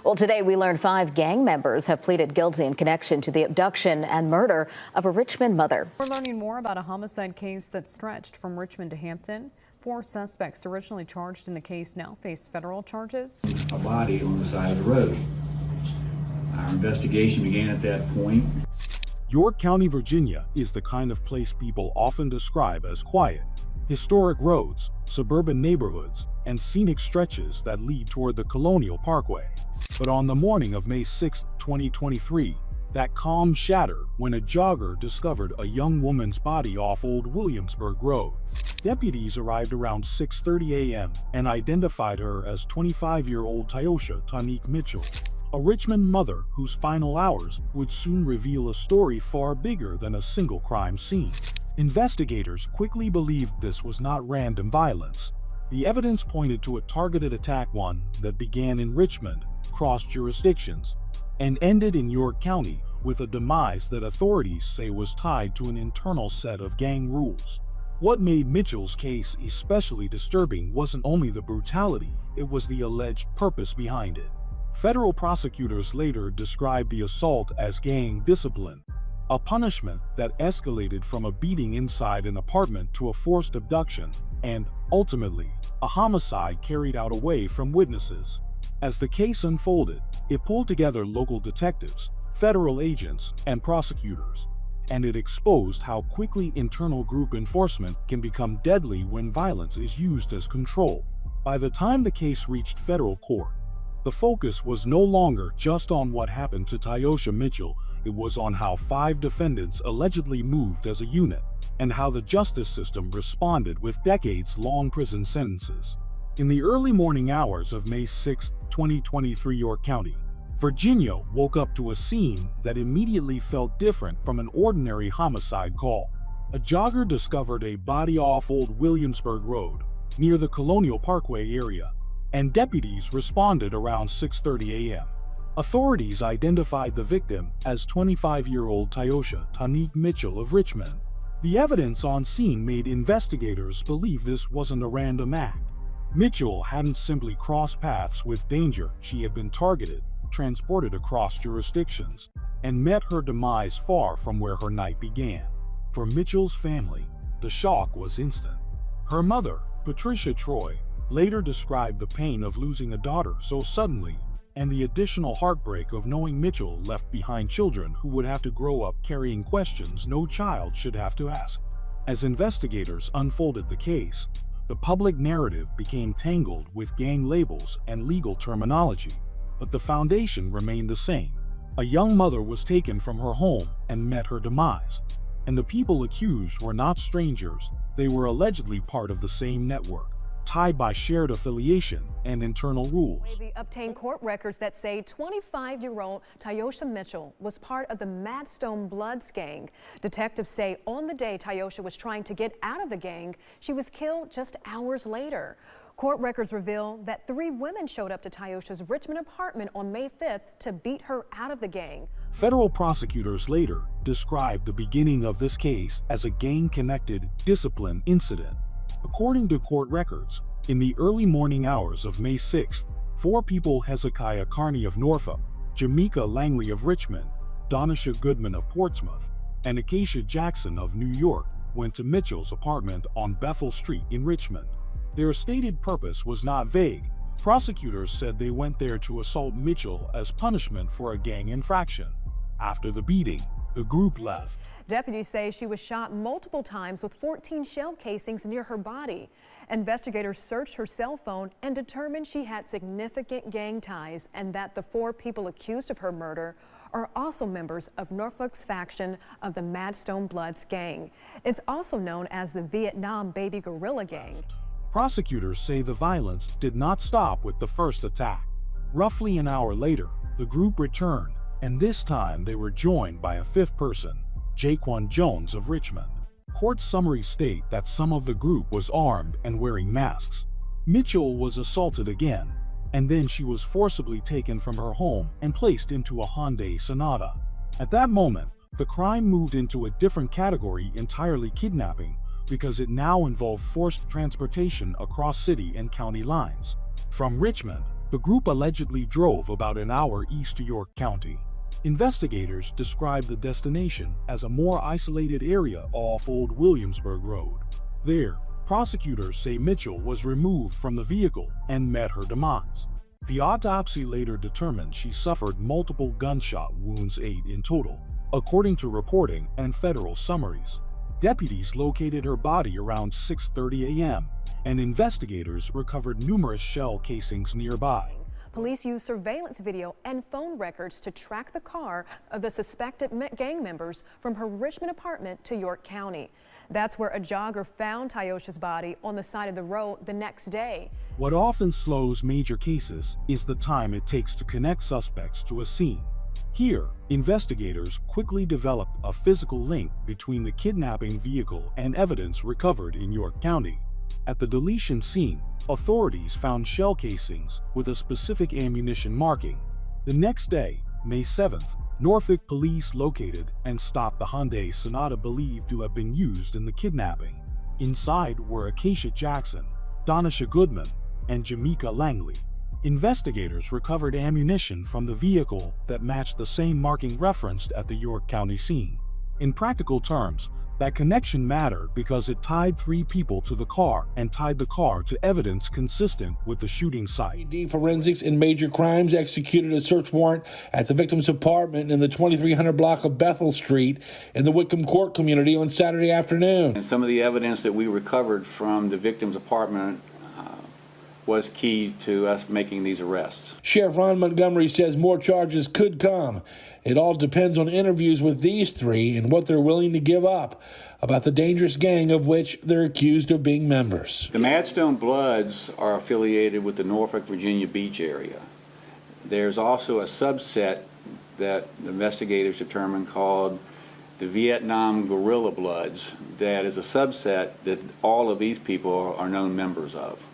Well, today we learned 5 gang members have pleaded guilty in connection to the abduction and murder of a Richmond mother. We're learning more about a homicide case that stretched from Richmond to Hampton. 4 suspects originally charged in the case now face federal charges. A body on the side of the road. Our investigation began at that point. York County, Virginia is the kind of place people often describe as quiet. Historic roads, suburban neighborhoods, and scenic stretches that lead toward the Colonial Parkway. But on the morning of May 6, 2023, that calm shattered when a jogger discovered a young woman's body off Old Williamsburg Road. Deputies arrived around 6:30 a.m. and identified her as 25-year-old Ty'osha Tanique Mitchell, a Richmond mother whose final hours would soon reveal a story far bigger than a single crime scene. Investigators quickly believed this was not random violence. The evidence pointed to a targeted attack, one that began in Richmond, crossed jurisdictions, and ended in York County with a demise that authorities say was tied to an internal set of gang rules. What made Mitchell's case especially disturbing wasn't only the brutality, it was the alleged purpose behind it. Federal prosecutors later described the assault as gang discipline, a punishment that escalated from a beating inside an apartment to a forced abduction, and, ultimately, a homicide carried out away from witnesses. As the case unfolded, it pulled together local detectives, federal agents, and prosecutors, and it exposed how quickly internal group enforcement can become deadly when violence is used as control. By the time the case reached federal court, the focus was no longer just on what happened to Ty'osha Mitchell, it was on how 5 defendants allegedly moved as a unit, and how the justice system responded with decades-long prison sentences. In the early morning hours of May 6, 2023, York County, Virginia woke up to a scene that immediately felt different from an ordinary homicide call. A jogger discovered a body off Old Williamsburg Road, near the Colonial Parkway area, and deputies responded around 6:30 a.m. Authorities identified the victim as 25-year-old Ty'osha Tanique Mitchell of Richmond. The evidence on scene made investigators believe this wasn't a random act. Mitchell hadn't simply crossed paths with danger, she had been targeted, transported across jurisdictions, and met her demise far from where her night began. For Mitchell's family, the shock was instant. Her mother, Patricia Troy, later described the pain of losing a daughter so suddenly, and the additional heartbreak of knowing Mitchell left behind children who would have to grow up carrying questions no child should have to ask. As investigators unfolded the case, the public narrative became tangled with gang labels and legal terminology, but the foundation remained the same. A young mother was taken from her home and met her demise, and the people accused were not strangers, they were allegedly part of the same network, tied by shared affiliation and internal rules. We obtained court records that say 25-year-old Ty'osha Mitchell was part of the Madstone Bloods gang. Detectives say on the day Ty'osha was trying to get out of the gang, she was killed just hours later. Court records reveal that 3 women showed up to Ty'osha's Richmond apartment on May 5th to beat her out of the gang. Federal prosecutors later described the beginning of this case as a gang-connected discipline incident. According to court records, in the early morning hours of May 6th, 4 people, Hezekiah Carney of Norfolk, Jamaica Langley of Richmond, Donisha Goodman of Portsmouth, and Acacia Jackson of New York, went to Mitchell's apartment on Bethel Street in Richmond. Their stated purpose was not vague. Prosecutors said they went there to assault Mitchell as punishment for a gang infraction. After the beating, the group left. Deputies say she was shot multiple times with 14 shell casings near her body. Investigators searched her cell phone and determined she had significant gang ties and that the 4 people accused of her murder are also members of Norfolk's faction of the Madstone Bloods gang. It's also known as the Vietnam Baby Gorilla Gang. Prosecutors say the violence did not stop with the first attack. Roughly an hour later, the group returned, and this time they were joined by a 5th person, Jaquan Jones of Richmond. Court summaries state that some of the group was armed and wearing masks. Mitchell was assaulted again, and then she was forcibly taken from her home and placed into a Hyundai Sonata. At that moment, the crime moved into a different category entirely, kidnapping, because it now involved forced transportation across city and county lines. From Richmond, The group allegedly drove about an hour east to York County. Investigators described the destination as a more isolated area off Old Williamsburg Road. There, prosecutors say Mitchell was removed from the vehicle and met her demise. The autopsy later determined she suffered multiple gunshot wounds, 8 in total, according to reporting and federal summaries. Deputies located her body around 6:30 a.m., and investigators recovered numerous shell casings nearby. Police used surveillance video and phone records to track the car of the suspected gang members from her Richmond apartment to York County. That's where a jogger found Ty'osha's body on the side of the road the next day. What often slows major cases is the time it takes to connect suspects to a scene. Here, investigators quickly developed a physical link between the kidnapping vehicle and evidence recovered in York County. At the deletion scene, authorities found shell casings with a specific ammunition marking. The next day, May 7th, Norfolk police located and stopped the Hyundai Sonata believed to have been used in the kidnapping. Inside were Acacia Jackson, Donisha Goodman, and Jamaica Langley. Investigators recovered ammunition from the vehicle that matched the same marking referenced at the York County scene. In practical terms, that connection mattered because it tied 3 people to the car and tied the car to evidence consistent with the shooting site. PD Forensics and Major Crimes executed a search warrant at the victim's apartment in the 2300 block of Bethel Street in the Whitcomb Court community on Saturday afternoon. And some of the evidence that we recovered from the victim's apartment was key to us making these arrests. Sheriff Ron Montgomery says more charges could come. It all depends on interviews with these 3 and what they're willing to give up about the dangerous gang of which they're accused of being members. The Madstone Bloods are affiliated with the Norfolk, Virginia Beach area. There's also a subset that the investigators determined called the Vietnam Guerrilla Bloods. That is a subset that all of these people are known members of.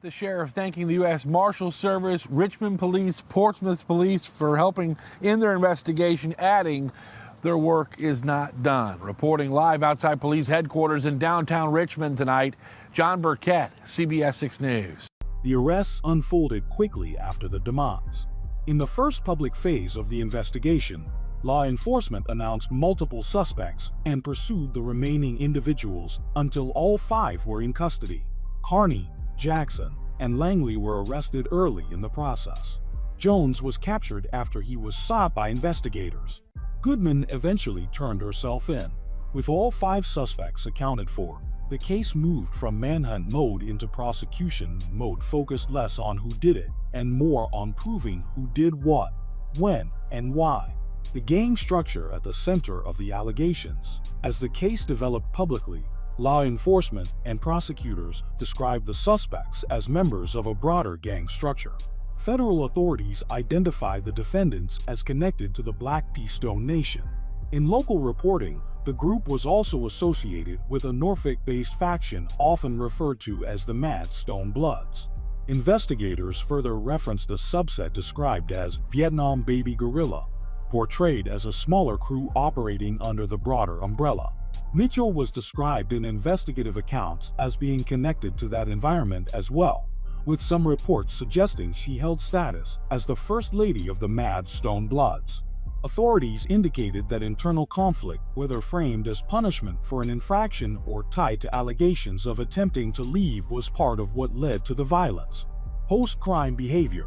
The sheriff thanking the U.S. Marshals Service, Richmond Police, Portsmouth Police for helping in their investigation, adding their work is not done. Reporting live outside police headquarters in downtown Richmond tonight, John Burkett, CBS 6 News. The arrests unfolded quickly after the demise. In the first public phase of the investigation, law enforcement announced multiple suspects and pursued the remaining individuals until all 5 were in custody. Carney, Jackson, and Langley were arrested early in the process. Jones was captured after he was sought by investigators. Goodman eventually turned herself in. With all 5 suspects accounted for, the case moved from manhunt mode into prosecution mode, focused less on who did it and more on proving who did what, when, and why. The gang structure at the center of the allegations. As the case developed publicly, law enforcement and prosecutors described the suspects as members of a broader gang structure. Federal authorities identified the defendants as connected to the Black P. Stone Nation. In local reporting, the group was also associated with a Norfolk-based faction often referred to as the Madstone Bloods. Investigators further referenced a subset described as Vietnam Baby Guerrilla, portrayed as a smaller crew operating under the broader umbrella. Mitchell was described in investigative accounts as being connected to that environment as well, with some reports suggesting she held status as the First Lady of the Madstone Bloods. Authorities indicated that internal conflict, whether framed as punishment for an infraction or tied to allegations of attempting to leave, was part of what led to the violence. Post-crime behavior,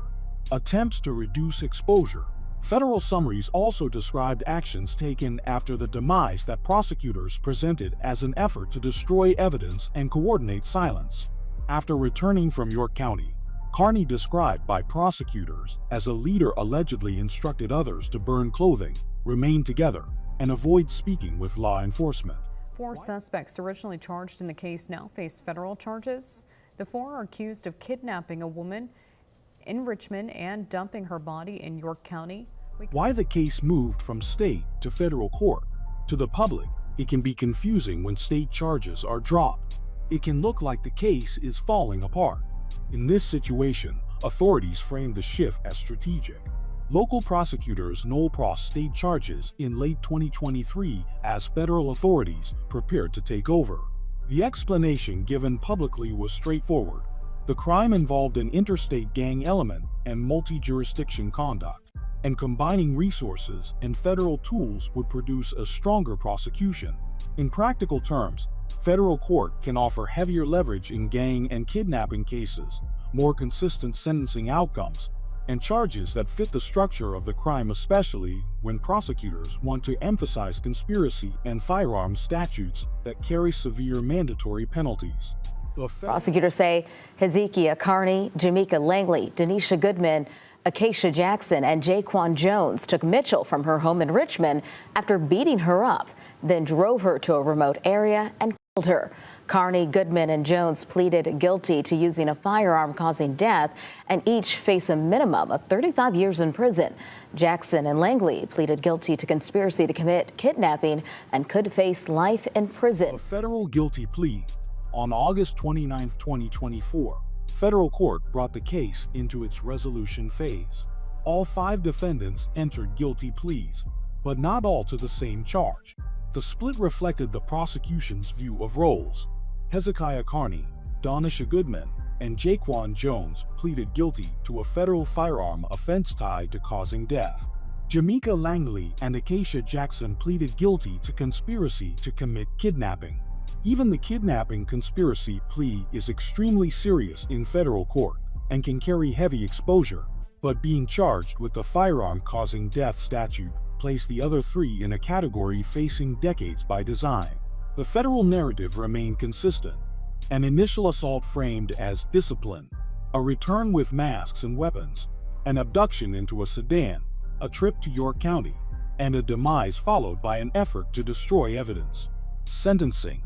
attempts to reduce exposure. Federal summaries also described actions taken after the demise that prosecutors presented as an effort to destroy evidence and coordinate silence. After returning from York County, Carney, described by prosecutors as a leader, allegedly instructed others to burn clothing, remain together, and avoid speaking with law enforcement. 4 suspects originally charged in the case now face federal charges. The 4 are accused of kidnapping a woman in Richmond and dumping her body in York County. Why the case moved from state to federal court. To the public, it can be confusing when state charges are dropped. It can look like the case is falling apart. In this situation, authorities framed the shift as strategic. Local prosecutors null-prossed state charges in late 2023 as federal authorities prepared to take over. The explanation given publicly was straightforward. The crime involved an interstate gang element and multi-jurisdiction conduct, and combining resources and federal tools would produce a stronger prosecution. In practical terms, federal court can offer heavier leverage in gang and kidnapping cases, more consistent sentencing outcomes, and charges that fit the structure of the crime, especially when prosecutors want to emphasize conspiracy and firearms statutes that carry severe mandatory penalties. Prosecutors say Hezekiah Carney, Jamaica Langley, Denisha Goodman, Acacia Jackson, and Jaquan Jones took Mitchell from her home in Richmond after beating her up, then drove her to a remote area and killed her. Carney, Goodman, and Jones pleaded guilty to using a firearm causing death and each face a minimum of 35 years in prison. Jackson and Langley pleaded guilty to conspiracy to commit kidnapping and could face life in prison. A federal guilty plea. On August 29, 2024, federal court brought the case into its resolution phase. All 5 defendants entered guilty pleas, but not all to the same charge. The split reflected the prosecution's view of roles. Hezekiah Carney, Denisha Goodman, and Jaquan Jones pleaded guilty to a federal firearm offense tied to causing death. Jamaica Langley and Acacia Jackson pleaded guilty to conspiracy to commit kidnapping. Even the kidnapping conspiracy plea is extremely serious in federal court and can carry heavy exposure, but being charged with the firearm causing death statute placed the other 3 in a category facing decades by design. The federal narrative remained consistent: an initial assault framed as discipline, a return with masks and weapons, an abduction into a sedan, a trip to York County, and a demise followed by an effort to destroy evidence. Sentencing.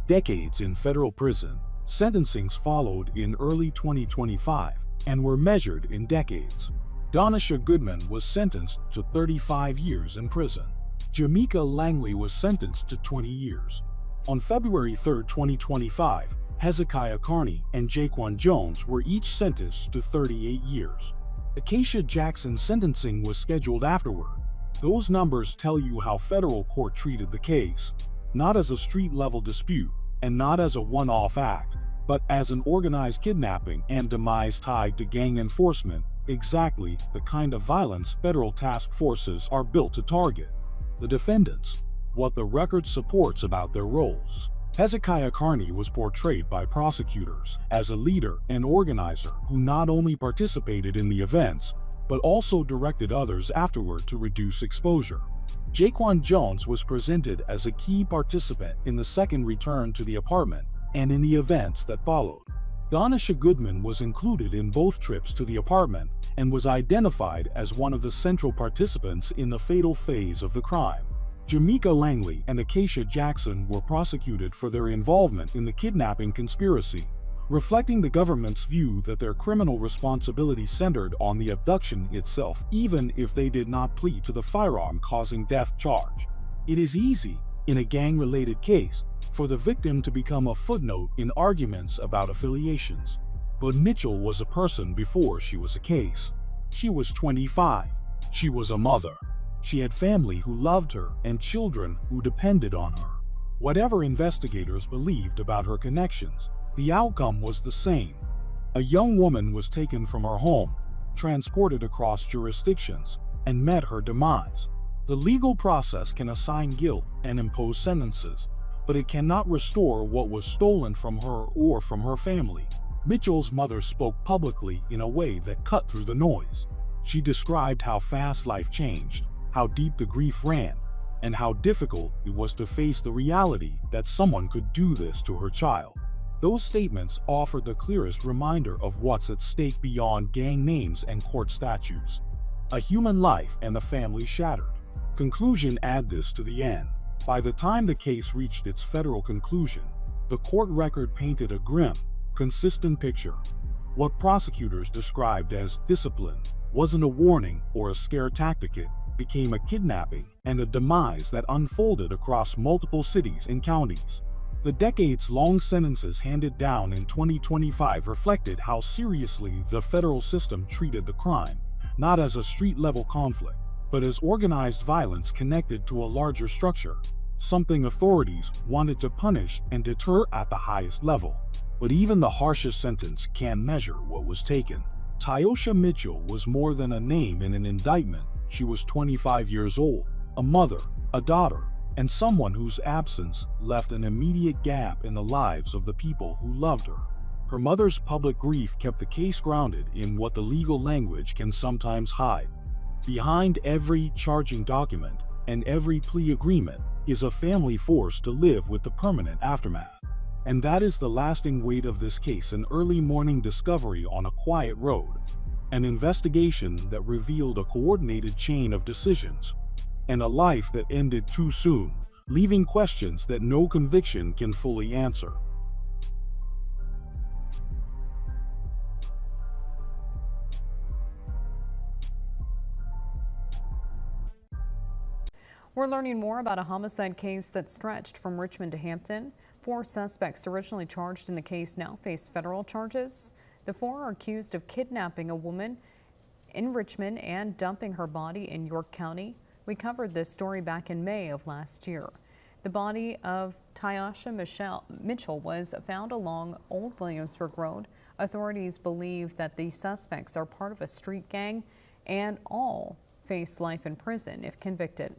Decades in federal prison. Sentencings followed in early 2025 and were measured in decades. Denisha Goodman was sentenced to 35 years in prison. Jamaica Langley was sentenced to 20 years. On February 3, 2025, Hezekiah Carney and Jaquan Jones were each sentenced to 38 years. Acacia Jackson's sentencing was scheduled afterward. Those numbers tell you how federal court treated the case, not as a street-level dispute and not as a one-off act, but as an organized kidnapping and demise tied to gang enforcement, exactly the kind of violence federal task forces are built to target. The defendants. What the record supports about their roles. Hezekiah Carney was portrayed by prosecutors as a leader and organizer who not only participated in the events, but also directed others afterward to reduce exposure. Jaquan Jones was presented as a key participant in the second return to the apartment and in the events that followed. Denisha Goodman was included in both trips to the apartment and was identified as one of the central participants in the fatal phase of the crime. Jamaica Langley and Acacia Jackson were prosecuted for their involvement in the kidnapping conspiracy, reflecting the government's view that their criminal responsibility centered on the abduction itself, even if they did not plead to the firearm causing death charge. It is easy, in a gang-related case, for the victim to become a footnote in arguments about affiliations. But Mitchell was a person before she was a case. She was 25. She was a mother. She had family who loved her and children who depended on her. Whatever investigators believed about her connections, the outcome was the same. A young woman was taken from her home, transported across jurisdictions, and met her demise. The legal process can assign guilt and impose sentences, but it cannot restore what was stolen from her or from her family. Mitchell's mother spoke publicly in a way that cut through the noise. She described how fast life changed, how deep the grief ran, and how difficult it was to face the reality that someone could do this to her child. Those statements offered the clearest reminder of what's at stake beyond gang names and court statutes. A human life and a family shattered. Conclusion: add this to the end. By the time the case reached its federal conclusion, the court record painted a grim, consistent picture. What prosecutors described as discipline wasn't a warning or a scare tactic. It became a kidnapping and a demise that unfolded across multiple cities and counties. The decades-long sentences handed down in 2025 reflected how seriously the federal system treated the crime, not as a street-level conflict, but as organized violence connected to a larger structure. something authorities wanted to punish and deter at the highest level. But even the harshest sentence can't measure what was taken. Ty'osha Mitchell was more than a name in an indictment. She was 25 years old, a mother, a daughter, and someone whose absence left an immediate gap in the lives of the people who loved her. Her mother's public grief kept the case grounded in what the legal language can sometimes hide. Behind every charging document and every plea agreement is a family forced to live with the permanent aftermath. And that is the lasting weight of this case, an early morning discovery on a quiet road, an investigation that revealed a coordinated chain of decisions, and a life that ended too soon, leaving questions that no conviction can fully answer. We're learning more about a homicide case that stretched from Richmond to Hampton. 4 suspects originally charged in the case now face federal charges. The 4 are accused of kidnapping a woman in Richmond and dumping her body in York County. We covered this story back in May of last year. The body of Ty'osha Mitchell was found along Old Williamsburg Road. Authorities believe that the suspects are part of a street gang and all face life in prison if convicted.